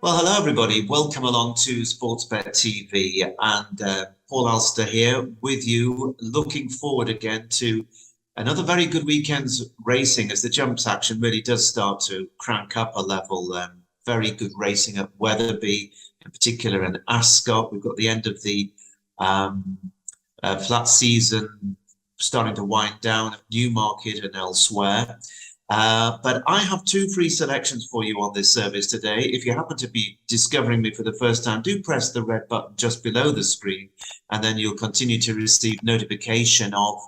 Well, hello everybody. Welcome along to Sportsbet TV, and Paul Alster here with you. Looking forward again to another very good weekend's racing as the jumps action really does start to crank up a level. Very good racing at Wetherby, in particular, and Ascot. We've got the end of the um, flat season starting to wind down at Newmarket and elsewhere. But I have two free selections for you on this service today. If you happen to be discovering me for the first time, do press the red button just below the screen, and then you'll continue to receive notification of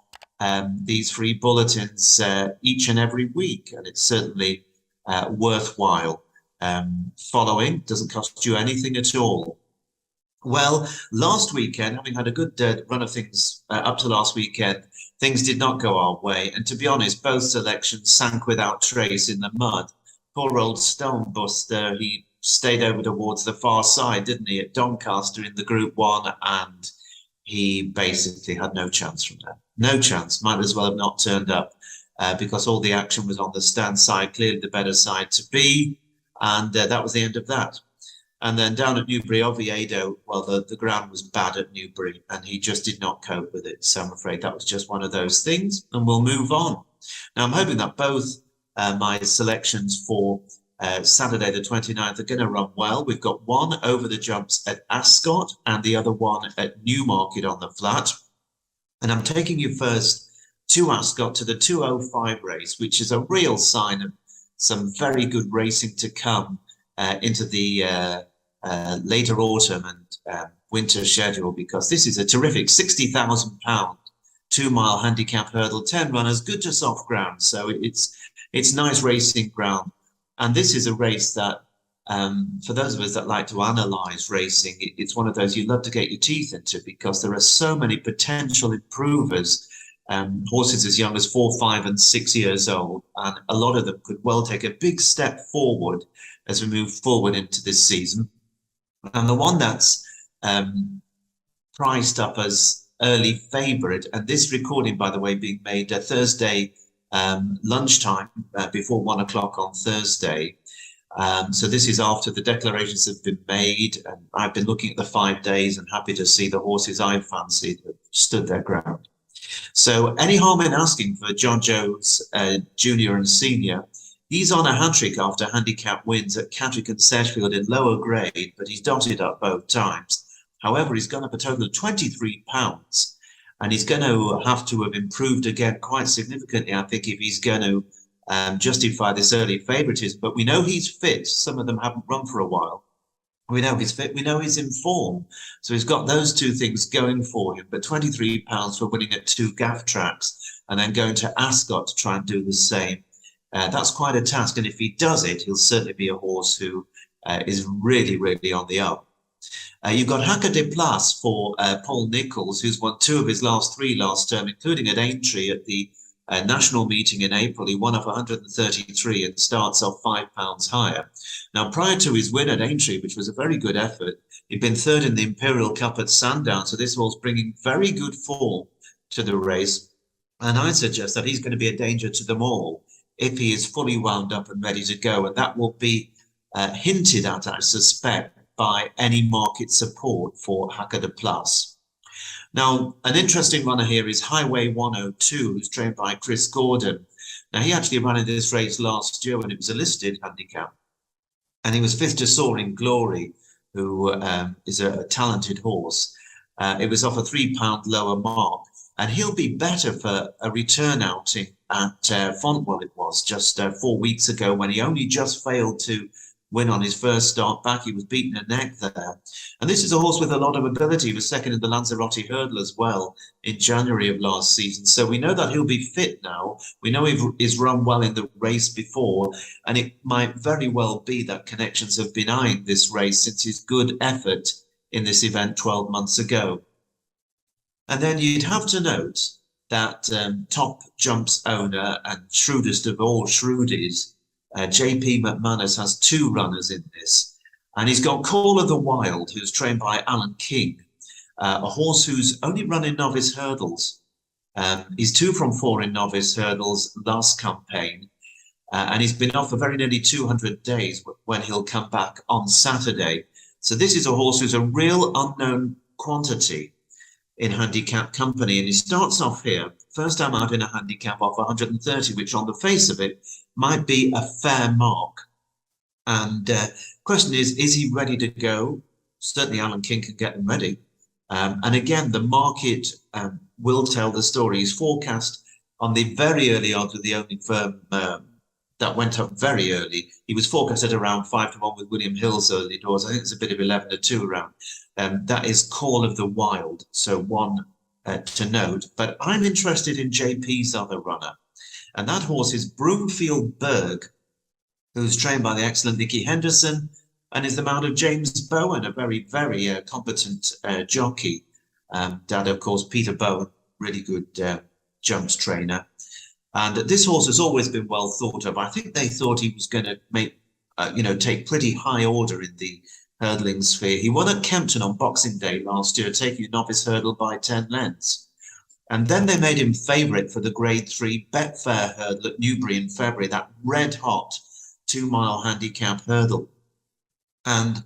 these free bulletins each and every week. And it's certainly worthwhile following. Doesn't cost you anything at all. Well, last weekend, having had a good run of things up to last weekend, things did not go our way. And to be honest, both selections sank without trace in the mud. Poor old Stonebuster, he stayed over towards the far side, didn't he, at Doncaster in the Group 1, and he basically had no chance from there. No chance. Might as well have not turned up because all the action was on the stand side, clearly the better side to be. And that was the end of that. And then down at Newbury, Oviedo, well, the ground was bad at Newbury and he just did not cope with it. So I'm afraid that was just one of those things, and we'll move on. Now, I'm hoping that both my selections for Saturday the 29th are going to run well. We've got one over the jumps at Ascot and the other one at Newmarket on the flat. And I'm taking you first to Ascot, to the 2:05 race, which is a real sign of some very good racing to come into the later autumn and winter schedule, because this is a terrific £60,000 2-mile handicap hurdle, 10 runners, good to soft ground. So it's nice racing ground. And this is a race that, for those of us that like to analyse racing, it's one of those you love to get your teeth into, because there are so many potential improvers, horses as young as 4, 5 and 6 years old. And a lot of them could well take a big step forward as we move forward into this season. And the one that's priced up as early favourite, and this recording, by the way, being made Thursday lunchtime before 1 o'clock on Thursday. So this is after the declarations have been made, and I've been looking at the 5 days and happy to see the horses I fancied have stood their ground. So any harm in asking for John Jones Junior and Senior? He's on a hat-trick after handicap wins at Catterick and Sedgefield in lower grade, but he's dotted up both times. However, he's gone up a total of £23, and he's going to have improved again quite significantly, I think, if he's going to justify this early favouritism. But we know he's fit. Some of them haven't run for a while. We know he's fit. We know he's in form. So he's got those two things going for him. But £23 for winning at 2 gaff tracks and then going to Ascot to try and do the same. That's quite a task, and if he does it, he'll certainly be a horse who is really, really on the up. You've got Hacker de Place for Paul Nicholls, who's won 2 of his last 3 last term, including at Aintree at the national meeting in April. He won off 133 and starts off £5 higher. Now, prior to his win at Aintree, which was a very good effort, he'd been third in the Imperial Cup at Sandown, so this horse bringing very good form to the race. And I suggest that he's going to be a danger to them all if he is fully wound up and ready to go. And that will be hinted at, I suspect, by any market support for Hacker de Place. Now, an interesting runner here is Highway 102, who's trained by Chris Gordon. Now, he actually ran in this race last year when it was a listed handicap. And he was 5th to Soaring Glory, who is a talented horse. It was off a £3 lower mark. And he'll be better for a return outing at Fontwell, it was just 4 weeks ago, when he only just failed to win on his first start back. He was beaten a neck there. And this is a horse with a lot of ability. He was second in the Lanzarote Hurdle as well in January of last season. So we know that he'll be fit now. We know he's run well in the race before, and it might very well be that connections have been eyeing this race since his good effort in this event 12 months ago. And then you'd have to note that top jumps owner and shrewdest of all shrewdies, JP McManus, has 2 runners in this. And he's got Call of the Wild, who's trained by Alan King, a horse who's only run in novice hurdles. He's 2 from 4 in novice hurdles last campaign. and he's been off for very nearly 200 days when he'll come back on Saturday. So this is a horse who's a real unknown quantity in handicap company, and he starts off here, first time out in a handicap off 130, which on the face of it might be a fair mark. And question is he ready to go? Certainly Alan King can get him ready. And again, the market will tell the story. He's forecast on the very early odds with the only firm that went up very early. He was forecast at around 5-1 with William Hill's early doors. I think it's a bit of 11-2 around. That is Call of the Wild, so one to note. But I'm interested in JP's other runner, and that horse is Broomfield Berg, who's trained by the excellent Nicky Henderson and is the mount of James Bowen, a very, very competent jockey. Dad, of course, Peter Bowen, really good jumps trainer. And this horse has always been well thought of. I think they thought he was going to make, take pretty high order in the hurdling sphere. He won at Kempton on Boxing Day last year, taking a novice hurdle by 10 lengths. And then they made him favourite for the Grade 3 Betfair hurdle at Newbury in February, that red-hot 2-mile handicap hurdle. And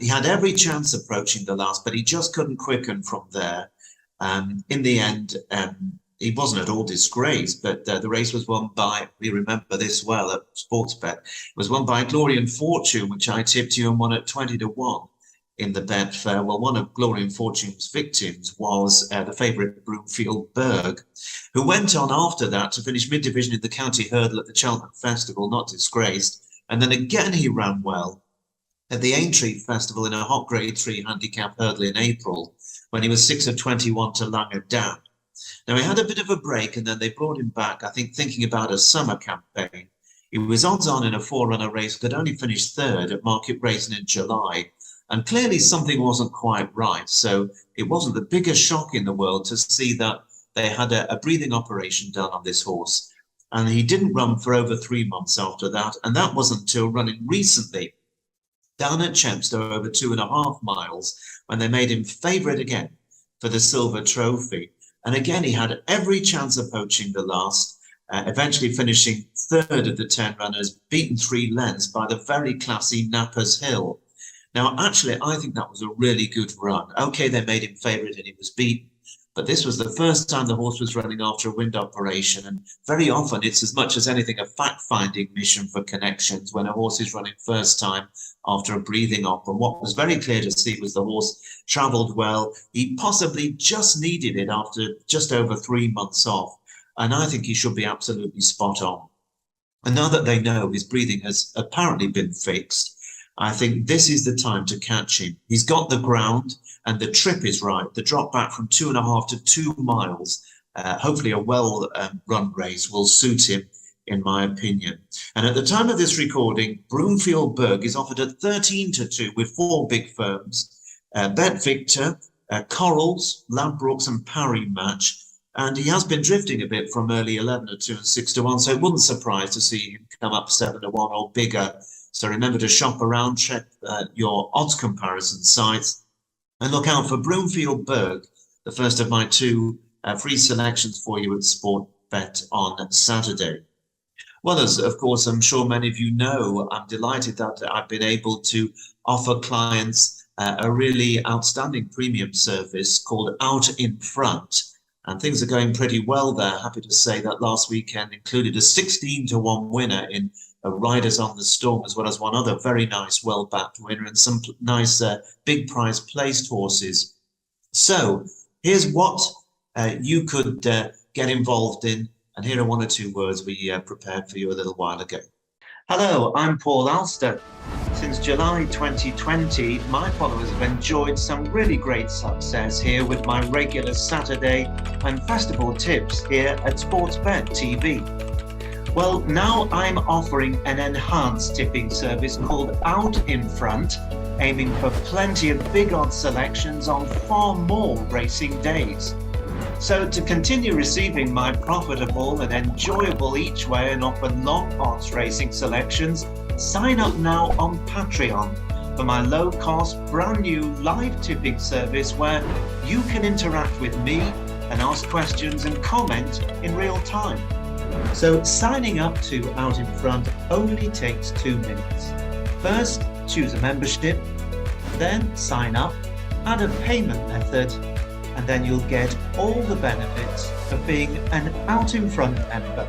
he had every chance approaching the last, but he just couldn't quicken from there. In the end, he wasn't at all disgraced, but the race was won by, we remember this well at Sportsbet, it was won by Glory and Fortune, which I tipped you and won at 20-1 in the Betfair. Well, one of Glory and Fortune's victims was the favourite Broomfield Berg, who went on after that to finish mid-division in the county hurdle at the Cheltenham Festival, not disgraced. And then again he ran well at the Aintree Festival in a hot Grade 3 handicap hurdle in April, when he was 6 of 21 to Langer Down. Now, he had a bit of a break, and then they brought him back, I think, thinking about a summer campaign. He was odds-on in a 4-runner race, could only finish 3rd at Market Racing in July, and clearly something wasn't quite right. So it wasn't the biggest shock in the world to see that they had a breathing operation done on this horse, and he didn't run for over 3 months after that, and that wasn't until running recently down at Chepstow over 2.5 miles, when they made him favourite again for the Silver Trophy. And again, he had every chance of poaching the last, eventually finishing 3rd of the 10 runners, beaten 3 lengths by the very classy Nappers Hill. Now, actually, I think that was a really good run. Okay, they made him favourite and he was beaten, but this was the first time the horse was running after a wind operation. And very often it's as much as anything a fact-finding mission for Connections when a horse is running first time after a breathing op. And what was very clear to see was the horse travelled well. He possibly just needed it after just over 3 months off. And I think he should be absolutely spot on. And now that they know his breathing has apparently been fixed, I think this is the time to catch him. He's got the ground and the trip is right. The drop back from 2.5 to 2 miles, hopefully a well-run race, will suit him, in my opinion. And at the time of this recording, Broomfield Berg is offered at 13-2 with 4 big firms, Bet Victor, Corals, Ladbrokes and Parry Match. And he has been drifting a bit from early 11-2 and 6-1, so it wouldn't surprise to see him come up 7-1 or bigger. So remember to shop around, check your odds comparison sites, and look out for Broomfield Berg, the first of my 2 free selections for you at Sportsbet on Saturday. Well, as of course I'm sure many of you know, I'm delighted that I've been able to offer clients a really outstanding premium service called Out in Front. And things are going pretty well there. Happy to say that last weekend included a 16-1 winner in Riders on the Storm, as well as one other very nice, well-backed winner and some nice big prize placed horses. So here's what you could get involved in. And here are 1 or 2 words we prepared for you a little while ago. Hello, I'm Paul Alster. Since July 2020, my followers have enjoyed some really great success here with my regular Saturday and festival tips here at Sportsbet TV. Well, now I'm offering an enhanced tipping service called Out in Front, aiming for plenty of big odds selections on far more racing days. So to continue receiving my profitable and enjoyable each way and often long odds racing selections, sign up now on Patreon for my low-cost, brand new live tipping service where you can interact with me and ask questions and comment in real time. So signing up to Out in Front only takes 2 minutes. First, choose a membership, then sign up, add a payment method, and then you'll get all the benefits of being an Out in Front member.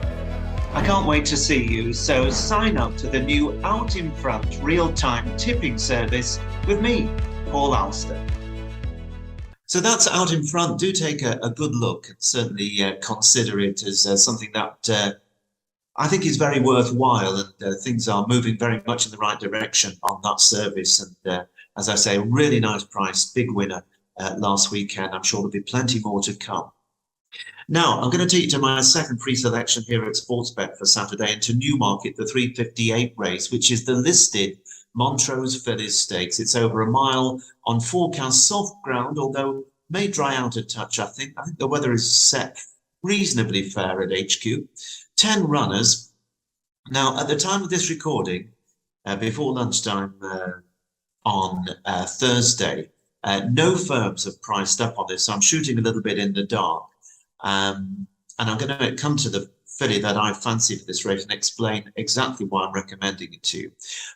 I can't wait to see you, so sign up to the new Out in Front real-time tipping service with me, Paul Alster. So that's Out in Front. Do take a good look and certainly consider it as something that I think is very worthwhile, and things are moving very much in the right direction on that service. And as I say, a really nice price, big winner last weekend. I'm sure there'll be plenty more to come. Now, I'm going to take you to my second pre-selection here at Sportsbet for Saturday, into Newmarket, the 358 race, which is the listed Montrose Fillies Stakes. It's over a mile on forecast soft ground, although may dry out a touch, I think. I think the weather is set reasonably fair at HQ. 10 runners. Now, at the time of this recording, before lunchtime on Thursday, no firms have priced up on this, so I'm shooting a little bit in the dark. And I'm going to come to the filly that I fancy for this race and explain exactly why I'm recommending it to you.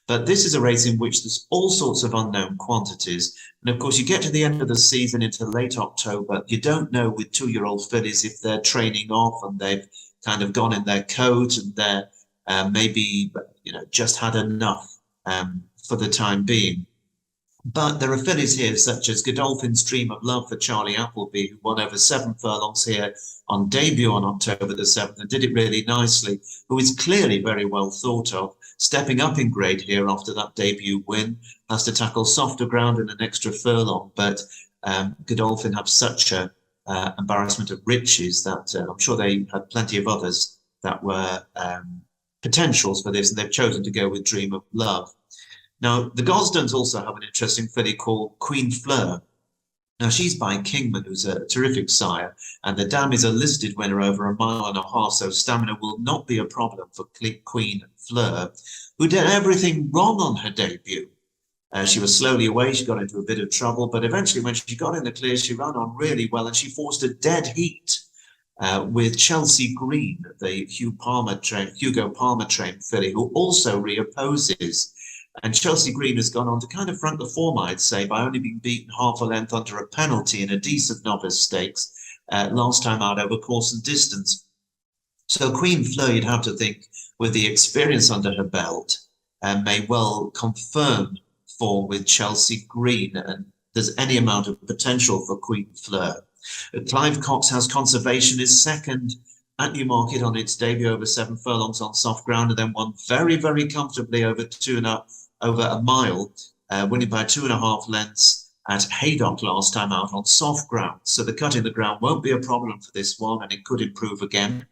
But this is a race in which there's all sorts of unknown quantities. And of course, you get to the end of the season into late October, you don't know with 2-year-old fillies if they're training off and they've kind of gone in their coat and they're maybe just had enough for the time being. But there are fillies here such as Godolphin's Dream of Love for Charlie Appleby, who won over 7 furlongs here on debut on October the 7th and did it really nicely, who is clearly very well thought of, stepping up in grade here after that debut win, has to tackle softer ground and an extra furlong. But Godolphin have such a embarrassment of riches that I'm sure they had plenty of others that were potentials for this, and they've chosen to go with Dream of Love. Now, the Gosdens also have an interesting filly called Queen Fleur. Now, she's by Kingman, who's a terrific sire, and the dam is a listed winner over a mile and a half, so stamina will not be a problem for Queen Fleur, who did everything wrong on her debut. She was slowly away, she got into a bit of trouble, but eventually when she got in the clear, she ran on really well, and she forced a dead heat with Chelsea Green, the Hugo Palmer trained filly, who also reopposes. And Chelsea Green has gone on to kind of front the form, I'd say, by only being beaten half a length under a penalty in a decent novice stakes last time out over course and distance. So Queen Fleur, you'd have to think, with the experience under her belt, may well confirm form with Chelsea Green, and there's any amount of potential for Queen Fleur. Clive Cox House Conservation is second at Newmarket on its debut over 7 furlongs on soft ground, and then won very, very comfortably over a mile, winning by 2.5 lengths at Haydock last time out on soft ground. So the cut in the ground won't be a problem for this one, and it could improve again.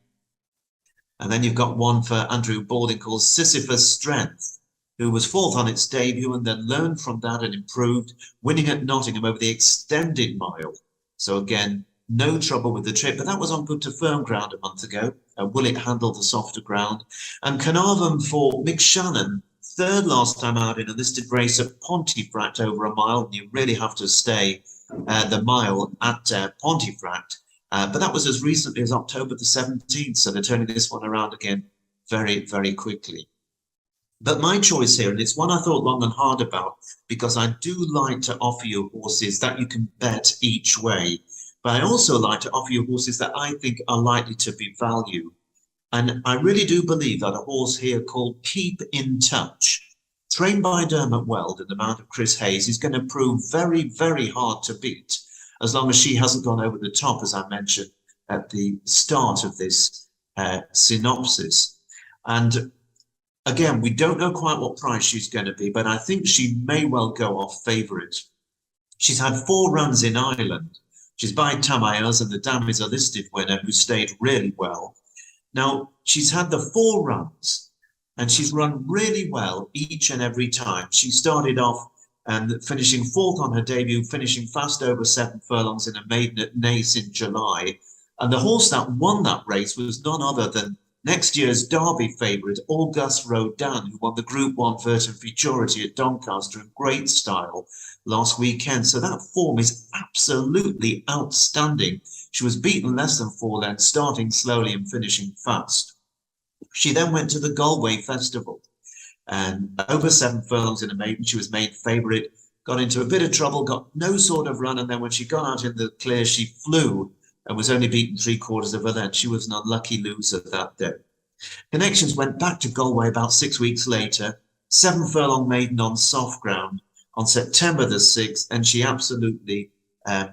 And then you've got one for Andrew Balding called Sisyphus Strength, who was 4th on its debut and then learned from that and improved, winning at Nottingham over the extended mile. So again, no trouble with the trip, but that was on good to firm ground a month ago. Will it handle the softer ground? And Carnarvon for Mick Shannon, 3rd last time out in a listed race at Pontefract over a mile. And you really have to stay the mile at Pontefract. But that was as recently as October the 17th. So they're turning this one around again very, very quickly. But my choice here, and it's one I thought long and hard about, because I do like to offer you horses that you can bet each way. But I also like to offer you horses that I think are likely to be value. And I really do believe that a horse here called Keep in Touch, trained by Dermot Weld and the mount of Chris Hayes, is going to prove very, very hard to beat, as long as she hasn't gone over the top, as I mentioned at the start of this synopsis. And again, we don't know quite what price she's going to be, but I think she may well go off favourite. She's had 4 runs in Ireland. She's by Tamayas, and the dam is a listed winner who stayed really well. Now, she's had the 4 runs, and she's run really well each and every time. She started off finishing 4th on her debut, finishing fast over 7 furlongs in a maiden at Naas in July. And the horse that won that race was none other than next year's Derby favourite, Auguste Rodin, who won the Group 1 Verton Futurity at Doncaster in great style last weekend. So that form is absolutely outstanding. She was beaten less than 4 lengths, starting slowly and finishing fast. She then went to the Galway Festival, and over 7 furlongs in a maiden, she was made favourite, got into a bit of trouble, got no sort of run, and then when she got out in the clear, she flew and was only beaten 3/4 of a length. She was an unlucky loser that day. Connections went back to Galway about 6 weeks later, 7 furlong maiden on soft ground on September the 6th, and she absolutely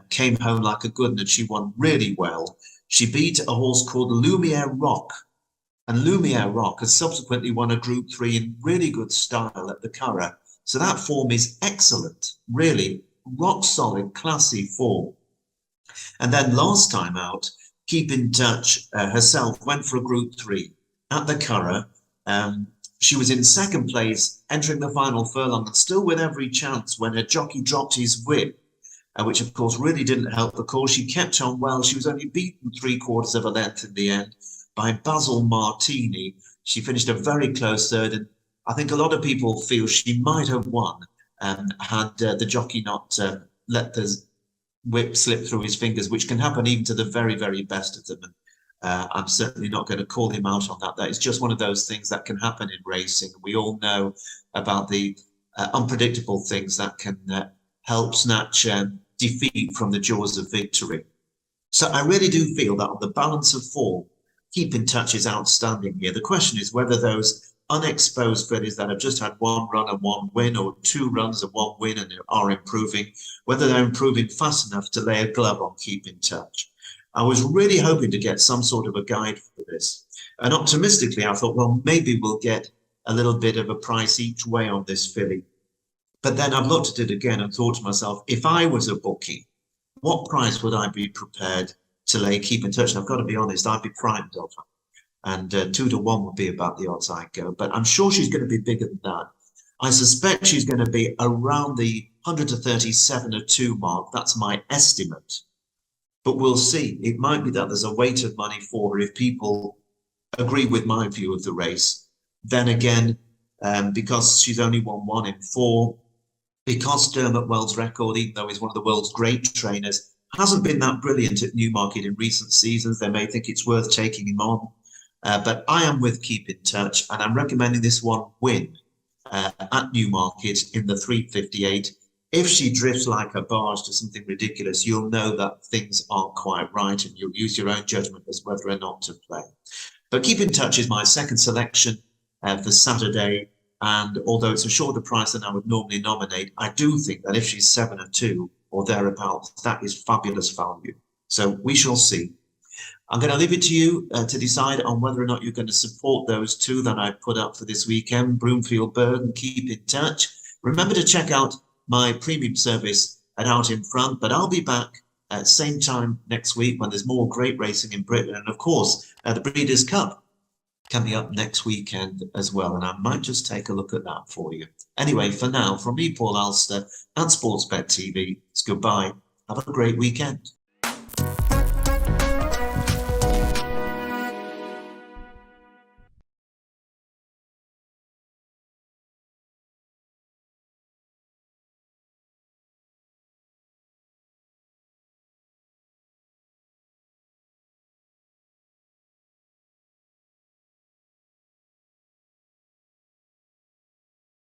came home like a good one, and she won really well. She beat a horse called Lumiere Rock, and Lumiere Rock has subsequently won a Group 3 in really good style at the Curragh. So that form is excellent, really rock solid, classy form. And then last time out, Keep in Touch herself went for a Group 3 at the Curragh. She was in second place, entering the final furlong, and still with every chance when her jockey dropped his whip, which of course really didn't help the cause. She kept on well. She was only beaten 3/4 of a length in the end by Basil Martini. She finished a very close third, and I think a lot of people feel she might have won had the jockey not let the whip slip through his fingers, which can happen even to the very, very best of them. And I'm certainly not going to call him out on that. That is just one of those things that can happen in racing. We all know about the unpredictable things that can help snatch defeat from the jaws of victory. So I really do feel that on the balance of form, Keep in Touch is outstanding here. The question is whether those unexposed fillies that have just had 1 run and 1 win, or 2 runs and 1 win and are improving, whether they're improving fast enough to lay a glove on Keep in Touch. I was really hoping to get some sort of a guide for this. And optimistically, I thought, well, maybe we'll get a little bit of a price each way on this filly. But then I've looked at it again and thought to myself, if I was a bookie, what price would I be prepared to lay Keep in Touch? And I've got to be honest, I'd be frightened of her. And 2 to 1 would be about the odds I'd go. But I'm sure she's going to be bigger than that. I suspect she's going to be around the 100 to 37 or 2 mark. That's my estimate. But we'll see. It might be that there's a weight of money for her if people agree with my view of the race. Then again, because she's only won 1 in 4, because Dermot Well's record, even though he's one of the world's great trainers, hasn't been that brilliant at Newmarket in recent seasons, they may think it's worth taking him on. But I am with Keep in Touch, and I'm recommending this one win at Newmarket in the 3:58. If she drifts like a barge to something ridiculous, you'll know that things aren't quite right, and you'll use your own judgment as whether or not to play. But Keep in Touch is my second selection for Saturday. And although it's a shorter price than I would normally nominate, I do think that if she's 7 or 2 or thereabouts, that is fabulous value. So we shall see. I'm going to leave it to you to decide on whether or not you're going to support those 2 that I put up for this weekend, Broomfield Bird and Keep in Touch. Remember to check out my premium service at Out in Front, but I'll be back at the same time next week when there's more great racing in Britain. And of course, the Breeders' Cup coming up next weekend as well, and I might just take a look at that for you. Anyway, for now, from me, Paul Alster, at Sportsbet TV, it's goodbye. Have a great weekend.